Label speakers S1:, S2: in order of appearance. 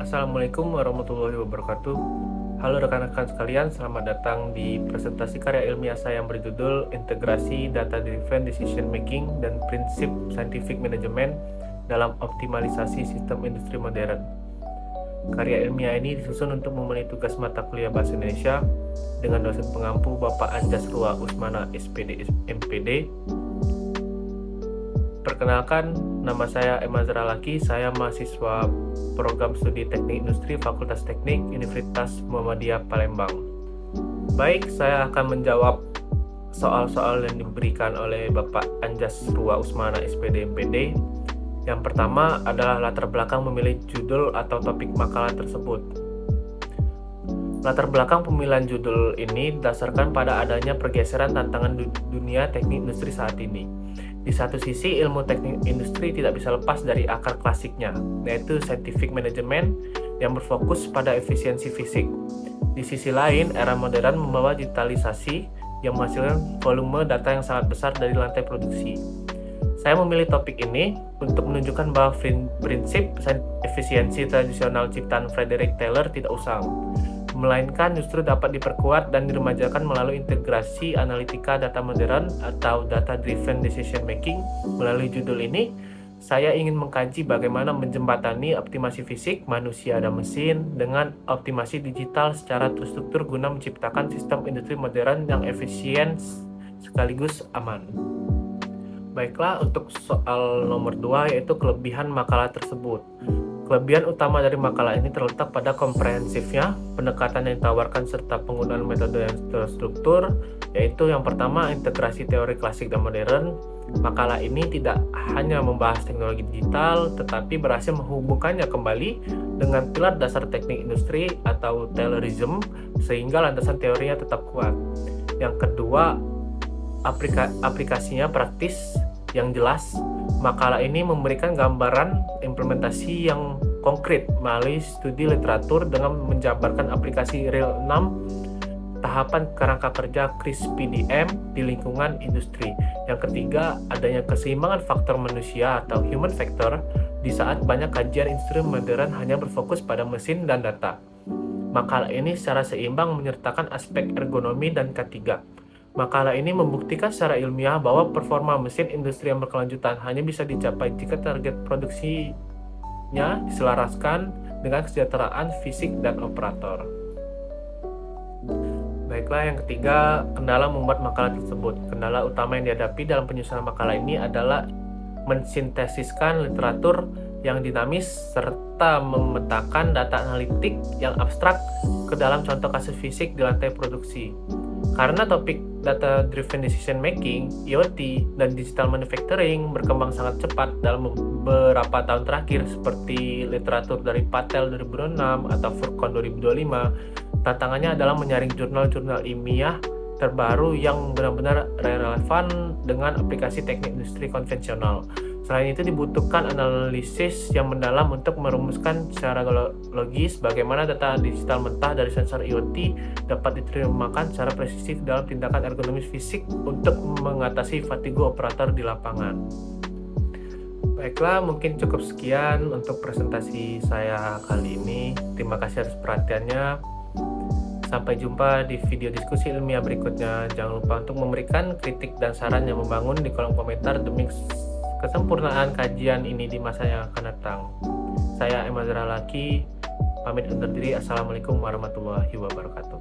S1: Assalamualaikum warahmatullahi wabarakatuh. Halo rekan-rekan sekalian, selamat datang di presentasi karya ilmiah saya yang berjudul Integrasi Data Driven Decision Making dan Prinsip Scientific Management dalam Optimalisasi Sistem Industri Modern. Karya ilmiah ini disusun untuk memenuhi tugas mata kuliah Bahasa Indonesia dengan dosen pengampu Bapak Anjas Rua Usmana SPD MPD. Perkenalkan, nama saya Emma Zralaki, saya mahasiswa Program Studi Teknik Industri Fakultas Teknik Universitas Muhammadiyah Palembang. Baik, saya akan menjawab soal-soal yang diberikan oleh Bapak Anjas Rua Usmana SPD MPD. Yang pertama adalah latar belakang memilih judul atau topik makalah tersebut. Latar belakang pemilihan judul ini didasarkan pada adanya pergeseran tantangan dunia teknik industri saat ini. Di satu sisi, ilmu teknik industri tidak bisa lepas dari akar klasiknya, yaitu scientific management yang berfokus pada efisiensi fisik. Di sisi lain, era modern membawa digitalisasi yang menghasilkan volume data yang sangat besar dari lantai produksi. Saya memilih topik ini untuk menunjukkan bahwa prinsip efisiensi tradisional ciptaan Frederick Taylor tidak usang, melainkan justru dapat diperkuat dan diremajakan melalui integrasi analitika data modern atau data-driven decision making. Melalui judul ini, saya ingin mengkaji bagaimana menjembatani optimasi fisik manusia dan mesin dengan optimasi digital secara terstruktur guna menciptakan sistem industri modern yang efisien sekaligus aman. Baiklah, untuk soal nomor 2 yaitu kelebihan makalah tersebut. Kelebihan utama dari makalah ini terletak pada komprehensifnya, pendekatan yang ditawarkan serta penggunaan metode yang terstruktur, yaitu yang pertama integrasi teori klasik dan modern. Makalah ini tidak hanya membahas teknologi digital, tetapi berhasil menghubungkannya kembali dengan pilar dasar teknik industri atau Taylorism, sehingga landasan teorinya tetap kuat. Yang kedua, aplikasinya praktis yang jelas. Makalah ini memberikan gambaran implementasi yang konkret melalui studi literatur dengan menjabarkan aplikasi real 6 tahapan kerangka kerja CRISP-PDM di lingkungan industri. Yang ketiga, adanya keseimbangan faktor manusia atau human factor di saat banyak kajian industri modern hanya berfokus pada mesin dan data. Makalah ini secara seimbang menyertakan aspek ergonomi dan ketiga. Makalah ini membuktikan secara ilmiah bahwa performa mesin industri yang berkelanjutan hanya bisa dicapai jika target produksinya diselaraskan dengan kesejahteraan fisik dan operator. Baiklah, yang ketiga, kendala membuat makalah tersebut. Kendala utama yang dihadapi dalam penyusunan makalah ini adalah mensintesiskan literatur yang dinamis serta memetakan data analitik yang abstrak ke dalam contoh kasus fisik di lantai produksi. Karena topik data driven decision making, IoT, dan digital manufacturing berkembang sangat cepat dalam beberapa tahun terakhir seperti literatur dari Patel 2006 atau Furqan 2025, tantangannya adalah menyaring jurnal-jurnal ilmiah terbaru yang benar-benar relevan dengan aplikasi teknik industri konvensional. Selain itu dibutuhkan analisis yang mendalam untuk merumuskan secara logis bagaimana data digital mentah dari sensor IoT dapat diterjemahkan secara presisi dalam tindakan ergonomis fisik untuk mengatasi fatigue operator di lapangan. Baiklah, mungkin cukup sekian untuk presentasi saya kali ini. Terima kasih atas perhatiannya. Sampai jumpa di video diskusi ilmiah berikutnya. Jangan lupa untuk memberikan kritik dan saran yang membangun di kolom komentar demi kesempurnaan kajian ini di masa yang akan datang. Saya Emma Zralaki, pamit undur diri. Assalamualaikum warahmatullahi wabarakatuh.